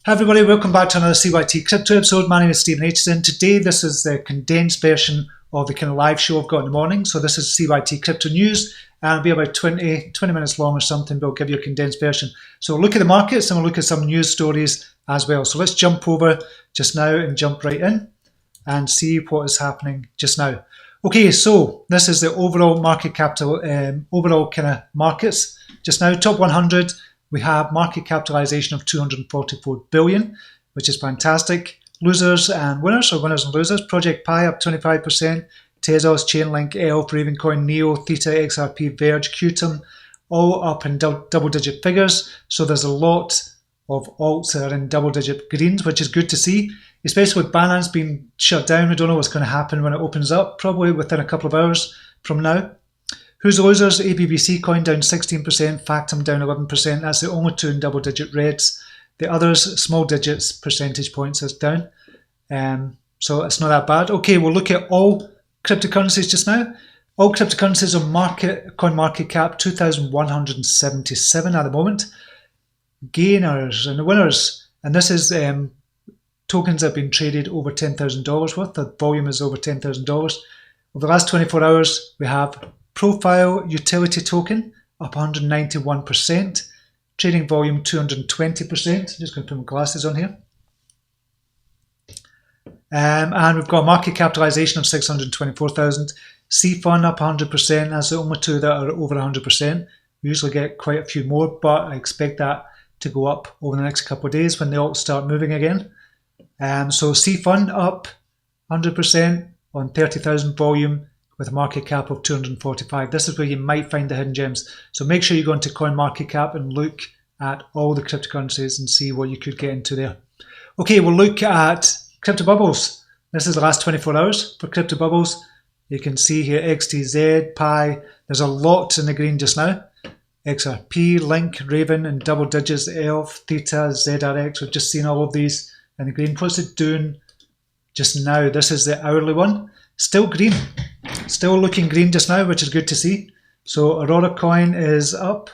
Hi everybody, welcome back to another CYT-Crypto episode. My name is Stephen Aitchison. Today this is the condensed version of the kind of live show I've got in the morning. So this is CYT-Crypto news and it'll be about 20 minutes long or something, but I'll give you a condensed version. So we'll look at the markets and we'll look at some news stories as well. So let's jump over just now and jump right in and see what is happening just now. Okay, so this is the overall market capital, overall kind of markets. Just now, top 100. We have market capitalization of 244 billion, which is fantastic. Losers and winners, or winners and losers. Project Pi up 25%. Tezos, Chainlink, ELF, Ravencoin, Neo, Theta, XRP, Verge, Qtum, all up in double-digit figures. So there's a lot of alts that are in double-digit greens, which is good to see, especially with Binance being shut down. We don't know what's going to happen when it opens up, probably within a couple of hours from now. Who's the losers? ABBC coin down 16%, Factum down 11%. That's the only two in double-digit reds. The others, small digits, percentage points is down. So it's not that bad. Okay, we'll look at all cryptocurrencies just now. All cryptocurrencies on coin market cap 2,177 at the moment. Gainers and the winners, and this is tokens that have been traded over $10,000 worth. The volume is over $10,000. Over the last 24 hours, we have Profile Utility Token up 191%, trading volume 220%. I'm just going to put my glasses on here. And we've got a market capitalization of 624,000. CFund up 100%. That's the only two that are over 100%. We usually get quite a few more, but I expect that to go up over the next couple of days when they all start moving again. So CFund up 100% on 30,000 volume, with a market cap of 245. This is where you might find the hidden gems. So make sure you go into CoinMarketCap and look at all the cryptocurrencies and see what you could get into there. Okay, we'll look at crypto bubbles. This is the last 24 hours for crypto bubbles. You can see here XTZ, Pi. There's a lot in the green just now. XRP, Link, Raven, and double digits, ELF, Theta, ZRX. We've just seen all of these in the green. What's it doing just now? This is the hourly one. Still green. Still looking green just now, which is good to see. So Aurora coin is up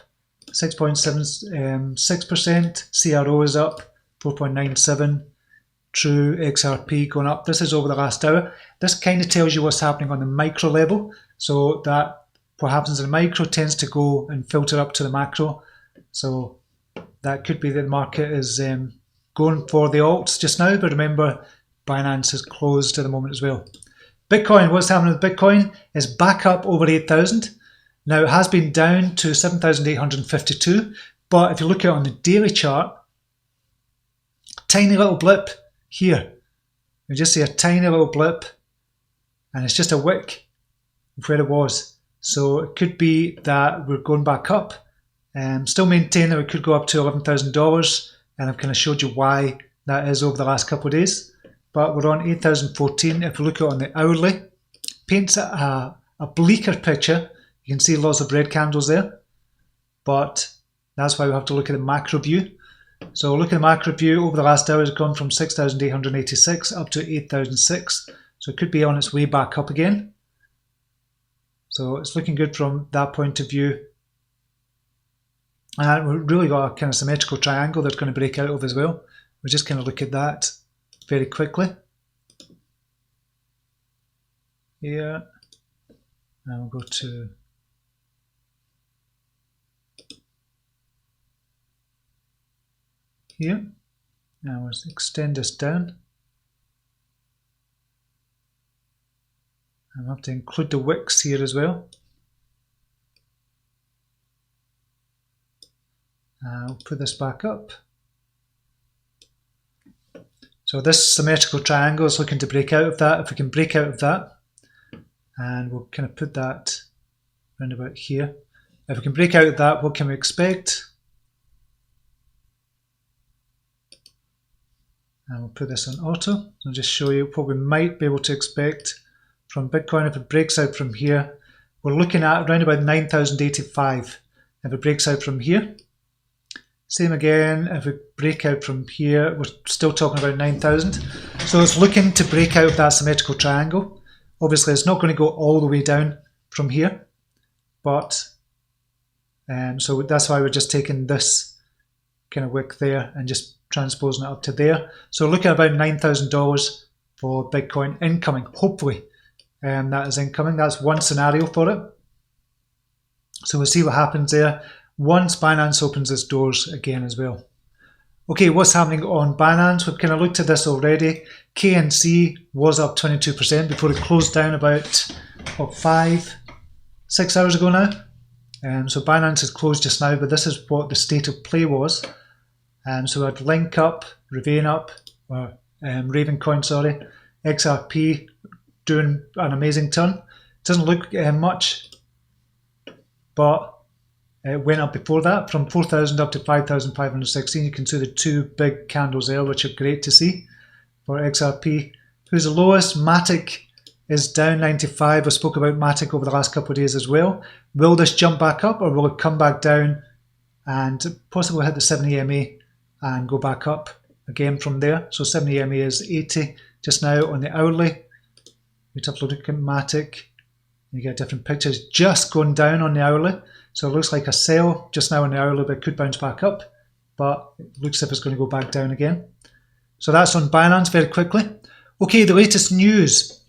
6.76%. CRO is up 4.97%. True XRP going up. This is over the last hour. This kind of tells you what's happening on the micro level. So that what happens in the micro tends to go and filter up to the macro. So that could be that the market is going for the alts just now. But remember, Binance is closed at the moment as well. Bitcoin, what's happening with Bitcoin is back up over 8,000. Now it has been down to 7,852, but if you look at it on the daily chart, tiny little blip here. You just see a tiny little blip, and it's just a wick of where it was. So it could be that we're going back up, and still maintain that we could go up to $11,000, and I've kind of showed you why that is over the last couple of days. But we're on 8,014. If we look at it on the hourly, paints a bleaker picture. You can see lots of red candles there, but that's why we have to look at the macro view. So look at the macro view. Over the last hour, it's gone from 6,886 up to 8,006. So it could be on its way back up again. So it's looking good from that point of view. And we've really got a kind of symmetrical triangle that's going to break out of as well. We'll just kind of look at that very quickly. Here, and we'll go to here. Now let's extend this down. And we'll have to include the wicks here as well. I'll put this back up. So this symmetrical triangle is looking to break out of that. If we can break out of that, and we'll kind of put that around about here. If we can break out of that, what can we expect? And we'll put this on auto. I'll just show you what we might be able to expect from Bitcoin. If it breaks out from here, we're looking at around about 9,085. If it breaks out from here, same again, if we break out from here, we're still talking about 9,000. So it's looking to break out that symmetrical triangle. Obviously, it's not going to go all the way down from here, but so that's why we're just taking this kind of wick there and just transposing it up to there. So look at about $9,000 for Bitcoin incoming, hopefully. That is incoming. That's one scenario for it. So we'll see what happens there once Binance opens its doors again as well. Okay, what's happening on Binance? We've kind of looked at this already. KNC was up 22% before it closed down about 5-6 hours ago now. So Binance is closed just now, but this is what the state of play was. So we had Link up, Raven up, Ravencoin, sorry, XRP doing an amazing turn. Doesn't look much, but it went up before that from 4,000 up to 5,516. You can see the two big candles there, which are great to see for XRP. Who's the lowest? Matic is down 95. I spoke about Matic over the last couple of days as well. Will this jump back up, or will it come back down and possibly hit the 70 EMA and go back up again from there? So 70 EMA is 80 just now on the hourly. You have to look at Matic. You get different pictures just going down on the hourly. So it looks like a sell just now on the hourly, but it could bounce back up. But it looks as if it's going to go back down again. So that's on Binance very quickly. Okay, the latest news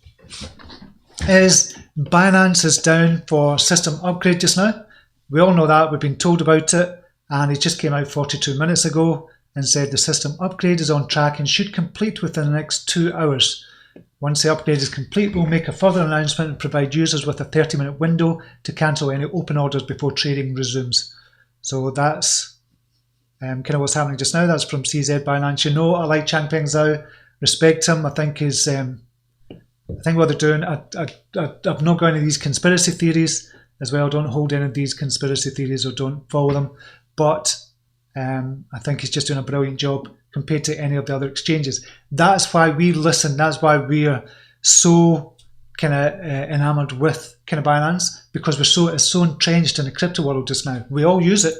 is Binance is down for system upgrade just now. We all know that. We've been told about it. And it just came out 42 minutes ago and said the system upgrade is on track and should complete within the next 2 hours. Once the upgrade is complete, we'll make a further announcement and provide users with a 30-minute window to cancel any open orders before trading resumes. So that's kind of what's happening just now. That's from CZ Binance. You know, I like Changpeng Zhao, respect him. I think what they're doing. I've not got any of these conspiracy theories as well. Don't hold any of these conspiracy theories or don't follow them. But I think he's just doing a brilliant job compared to any of the other exchanges. That's why we listen. That's why we're so kind of enamored with kind of Binance, because it's so entrenched in the crypto world just now. We all use it.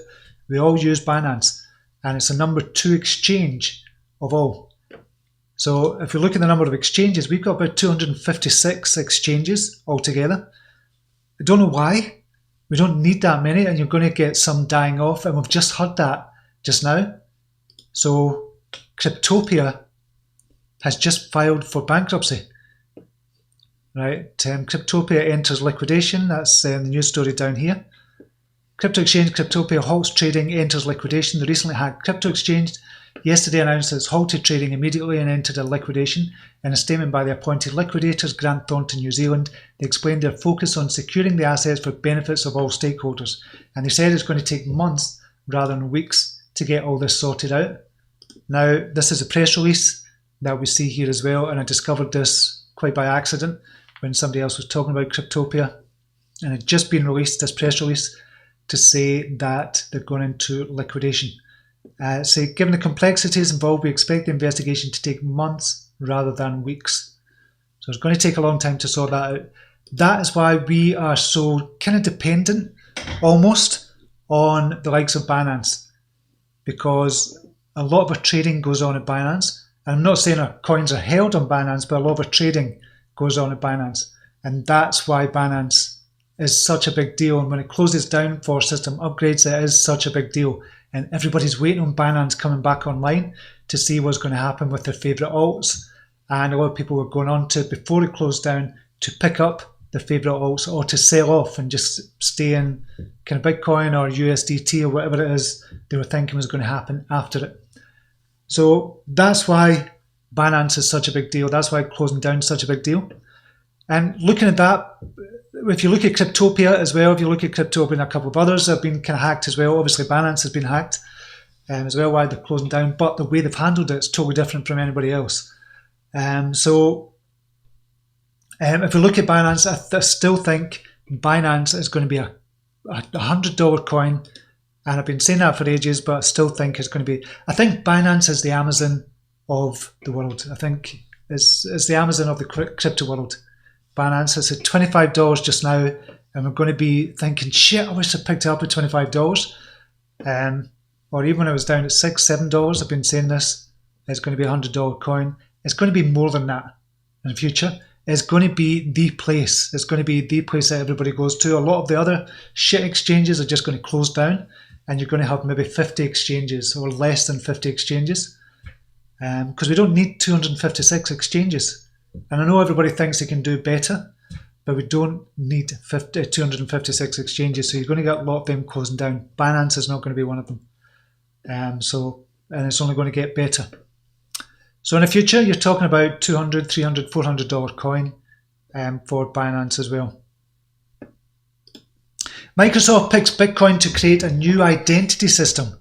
We all use Binance, and it's the number 2 exchange of all. So if you look at the number of exchanges, we've got about 256 exchanges altogether. I don't know why. We don't need that many, and you're going to get some dying off, and we've just heard that just now. So Cryptopia has just filed for bankruptcy. Right, Cryptopia enters liquidation. That's the news story down here. Crypto exchange Cryptopia halts trading, enters liquidation. The recently hacked crypto exchange yesterday announced it's halted trading immediately and entered a liquidation. In a statement by the appointed liquidators, Grant Thornton, New Zealand, they explained their focus on securing the assets for benefits of all stakeholders. And they said it's going to take months rather than weeks to get all this sorted out. Now, this is a press release that we see here as well, and I discovered this quite by accident when somebody else was talking about Cryptopia, and it had just been released, this press release, to say that they're going into liquidation. Given the complexities involved, we expect the investigation to take months rather than weeks. So it's going to take a long time to sort that out. That is why we are so kind of dependent, almost, on the likes of Binance, because a lot of our trading goes on at Binance. And I'm not saying our coins are held on Binance, but a lot of our trading goes on at Binance. And that's why Binance is such a big deal. And when it closes down for system upgrades, it is such a big deal. And everybody's waiting on Binance coming back online to see what's going to happen with their favourite alts. And a lot of people were going on to it before it closed down to pick up their favourite alts or to sell off and just stay in kind of Bitcoin or USDT or whatever it is they were thinking was going to happen after it. So that's why Binance is such a big deal. That's why closing down is such a big deal. And looking at that, if you look at Cryptopia as well, if you look at Cryptopia and a couple of others have been kind of hacked as well. Obviously Binance has been hacked as well, why they're closing down, but the way they've handled it is totally different from anybody else. If you look at Binance, I still think Binance is going to be a $100 coin, and I've been saying that for ages, but I still think it's going to be, I think Binance is the Amazon of the world. I think it's the Amazon of the crypto world. Binance is at $25 just now, and we're going to be thinking, shit, I wish I picked it up at $25. Or even when it was down at $6, $7, I've been saying this, it's going to be a $100 coin. It's going to be more than that in the future. It's going to be the place. It's going to be the place that everybody goes to. A lot of the other shit exchanges are just going to close down, and you're going to have maybe 50 exchanges or less than 50 exchanges. because we don't need 256 exchanges. And I know everybody thinks they can do better, but we don't need 256 exchanges, so you're going to get a lot of them closing down. Binance is not going to be one of them. And it's only going to get better. So in the future, you're talking about $200, $300, $400 coin for Binance as well. Microsoft picks Bitcoin to create a new identity system.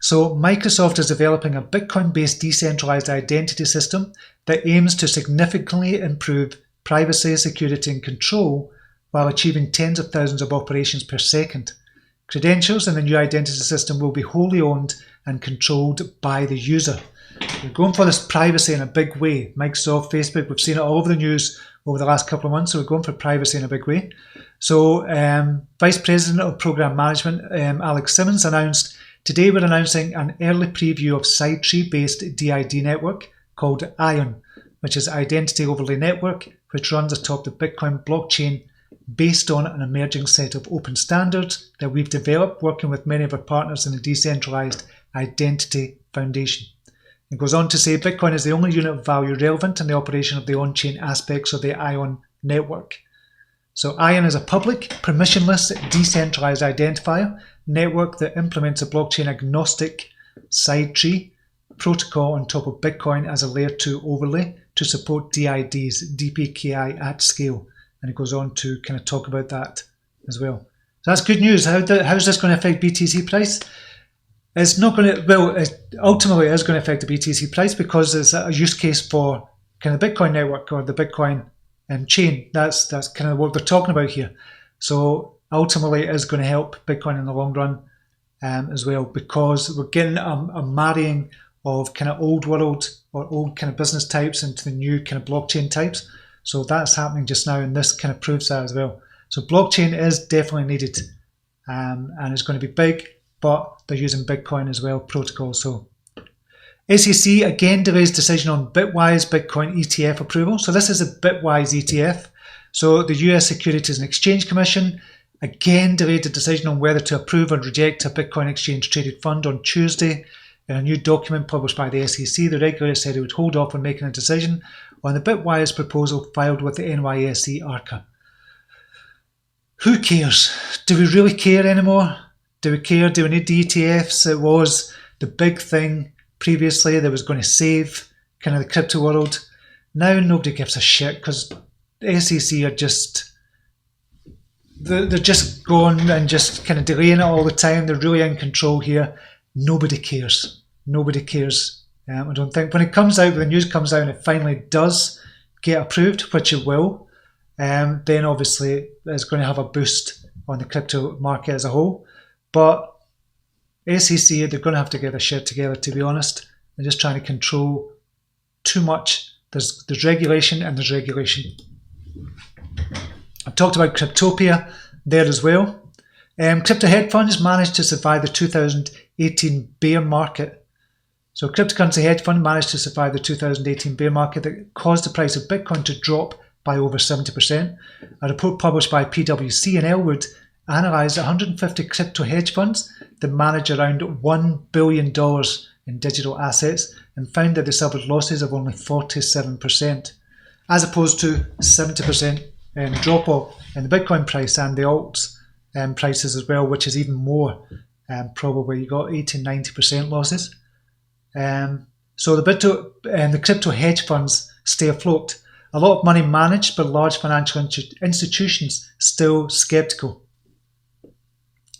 So Microsoft is developing a Bitcoin-based decentralized identity system that aims to significantly improve privacy, security, and control while achieving tens of thousands of operations per second. Credentials in the new identity system will be wholly owned and controlled by the user. We're going for this privacy in a big way. Microsoft, Facebook, we've seen it all over the news over the last couple of months, so we're going for privacy in a big way. So Vice President of Program Management, Alex Simmons, announced, today we're announcing an early preview of Sidetree-based DID network called ION, which is Identity Overlay Network, which runs atop the Bitcoin blockchain based on an emerging set of open standards that we've developed working with many of our partners in the Decentralized Identity Foundation. It goes on to say Bitcoin is the only unit of value relevant in the operation of the on-chain aspects of the ION network. So ION is a public, permissionless, decentralized identifier network that implements a blockchain-agnostic Sidetree protocol on top of Bitcoin as a layer 2 overlay to support DIDs, DPKI at scale. And it goes on to kind of talk about that as well. So that's good news. How's this going to affect BTC price? It's not going to, well, ultimately it is going to affect the BTC price because it's a use case for kind of Bitcoin network or the Bitcoin chain. That's kind of what they're talking about here. So ultimately it is going to help Bitcoin in the long run as well, because we're getting a marrying of kind of old world or old kind of business types into the new kind of blockchain types. So that's happening just now, and this kind of proves that as well. So blockchain is definitely needed, and it's going to be big, but they're using Bitcoin as well, protocol. So SEC again delays decision on Bitwise Bitcoin ETF approval. So this is a Bitwise ETF. So the US Securities and Exchange Commission again delayed the decision on whether to approve or reject a Bitcoin exchange traded fund on Tuesday. In a new document published by the SEC, the regulator said it would hold off on making a decision on the Bitwise proposal filed with the NYSE ARCA. Who cares? Do we really care anymore? Do we care? Do we need the ETFs? It was the big thing previously that was going to save kind of the crypto world. Now nobody gives a shit because the SEC are just, they're just going and just kind of delaying it all the time. They're really in control here. Nobody cares. Nobody cares. I don't think when it comes out, when the news comes out and it finally does get approved, which it will, then obviously it's going to have a boost on the crypto market as a whole. But SEC, they're going to have to get their shit together, to be honest. They're just trying to control too much. There's regulation and there's regulation. I've talked about Cryptopia there as well. Crypto hedge funds managed to survive the 2018 bear market. So cryptocurrency hedge fund managed to survive the 2018 bear market that caused the price of Bitcoin to drop by over 70%. A report published by PwC in Elwood analysed 150 crypto hedge funds that manage around $1 billion in digital assets and found that they suffered losses of only 47%, as opposed to 70% drop-off in the Bitcoin price and the alts prices as well, which is even more. Probably you got 80-90% losses. So the crypto hedge funds stay afloat. A lot of money managed, but large financial institutions still skeptical.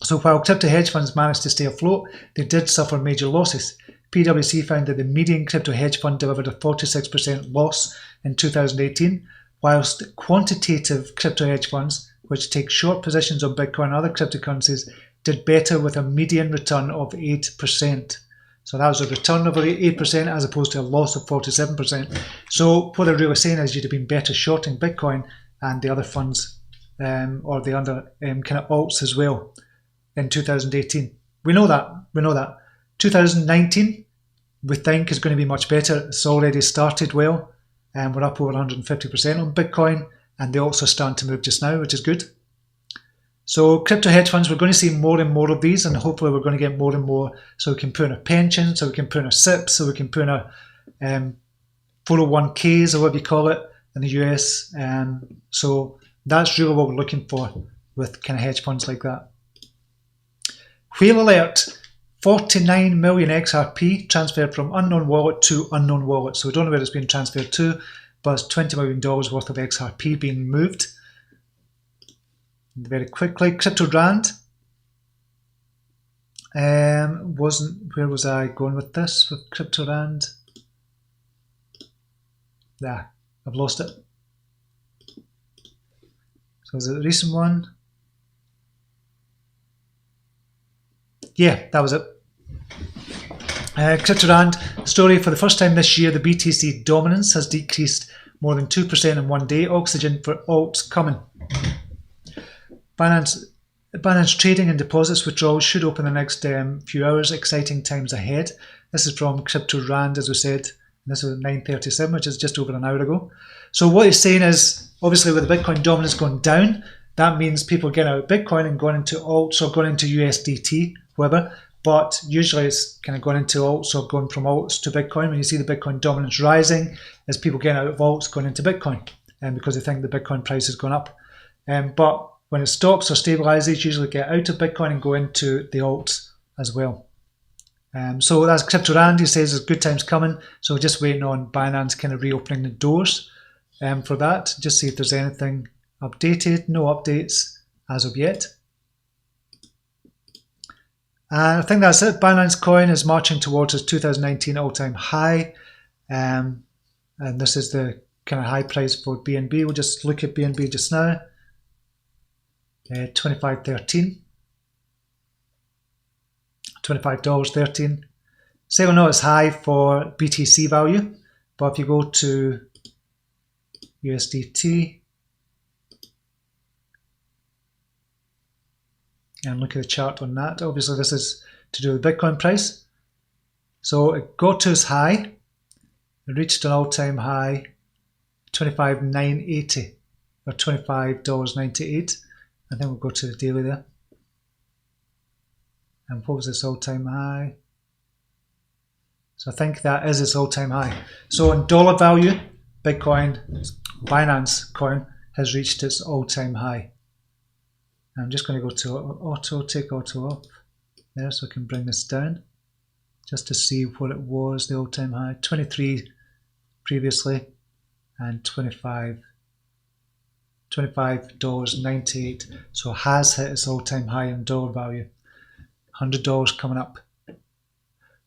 So while crypto hedge funds managed to stay afloat, they did suffer major losses. PwC found that the median crypto hedge fund delivered a 46% loss in 2018, whilst quantitative crypto hedge funds, which take short positions on Bitcoin and other cryptocurrencies, did better with a median return of 8%. So that was a return of 8% as opposed to a loss of 47%. So what they're really saying is you'd have been better shorting Bitcoin and the other funds or the other kind of alts as well in 2018. We know that. 2019, we think is going to be much better. It's already started well. And we're up over 150% on Bitcoin, and they also starting to move just now, which is good. So crypto hedge funds, we're going to see more and more of these, and hopefully we're going to get more and more so we can put in a pension, so we can put in a SIP, so we can put in a 401ks or whatever you call it in the US. So that's really what we're looking for with kind of hedge funds like that. Whale alert, 49 million XRP transferred from unknown wallet to unknown wallet. So we don't know where it's being transferred to, but it's $20 million worth of XRP being moved. Very quickly, Crypto Rand. Where was I going with this with Crypto Rand? I've lost it. So is it the recent one? Yeah, that was it. Crypto Rand story: for the first time this year, the BTC dominance has decreased more than 2% in one day. Oxygen for alts coming. Binance trading and deposits withdrawals should open the next few hours. Exciting times ahead. This is from Crypto Rand, as we said. This was at 9:37, which is just over an hour ago. So what he's saying is, obviously with the Bitcoin dominance going down, that means people getting out of Bitcoin and going into alts or going into USDT, whatever. But usually it's kind of going into alts or going from alts to Bitcoin. When you see the Bitcoin dominance rising, as people getting out of alts going into Bitcoin, because they think the Bitcoin price has gone up. But when it stops or stabilizes, usually get out of Bitcoin and go into the alts as well. So that's Crypto Rand. He says there's good times coming. So just waiting on Binance kind of reopening the doors for that. Just see if there's anything updated. No updates as of yet. And I think that's it. Binance coin is marching towards its 2019 all-time high. And this is the kind of high price for BNB. We'll just look at BNB just now. 25.13. $25.13. Still not as high for BTC value, but if you go to USDT and look at the chart on that, obviously this is to do with Bitcoin price. So it got to its high, it reached an all-time high, 25,980 or $25.98. I think we'll go to the daily there. And what was its all-time high? So I think that is its all-time high. So in dollar value, Bitcoin, Binance coin, has reached its all-time high. And I'm just going to go to auto, take auto off there so I can bring this down just to see what it was, the all-time high. 23 previously and $25.98. So it has hit its all-time high in dollar value. $100 coming up.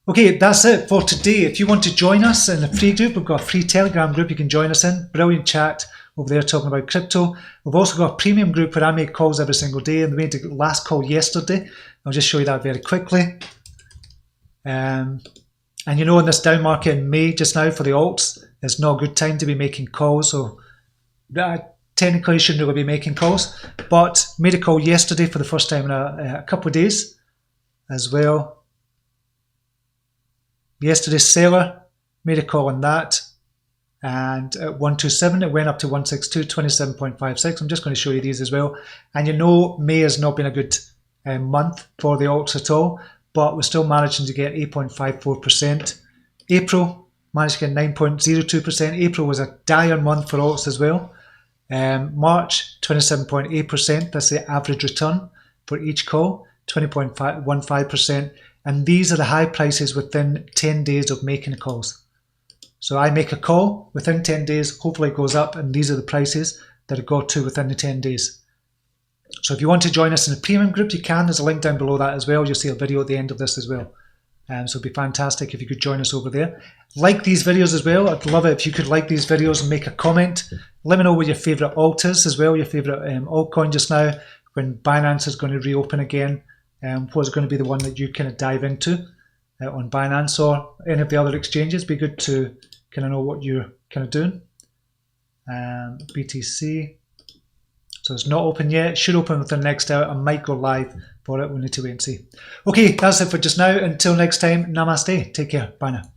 Okay, that's it for today. If you want to join us in the free group, we've got a free Telegram group you can join us in. Brilliant chat over there talking about crypto. We've also got a premium group where I make calls every single day, and we made the last call yesterday. I'll just show you that very quickly. And you know, in this down market in May just now for the alts, it's not a good time to be making calls. So technically you shouldn't really be making calls, but made a call yesterday for the first time in a couple of days as well. Yesterday's seller made a call on that, and at 127 it went up to 162, 27.56. I'm just going to show you these as well. And you know, May has not been a good month for the alts at all, but we're still managing to get 8.54%. April managed to get 9.02%. April was a dire month for alts as well. March 27.8%. That's the average return for each call. 20.15%, and these are the high prices within 10 days of making the calls. So I make a call within 10 days, hopefully it goes up, and these are the prices that it got to within the 10 days. So if you want to join us in the premium group, you can. There's a link down below that as well. You'll see a video at the end of this as well. So it'd be fantastic if you could join us over there. Like these videos as well. I'd love it if you could like these videos and make a comment. Let me know what your favourite alt is as well, your favourite altcoin just now, when Binance is going to reopen again. What's going to be the one that you kind of dive into on Binance or any of the other exchanges? Be good to kind of know what you're kind of doing. BTC. So it's not open yet. It should open within the next hour. I might go live for it. We'll need to wait and see. Okay, that's it for just now. Until next time, namaste. Take care. Bye now.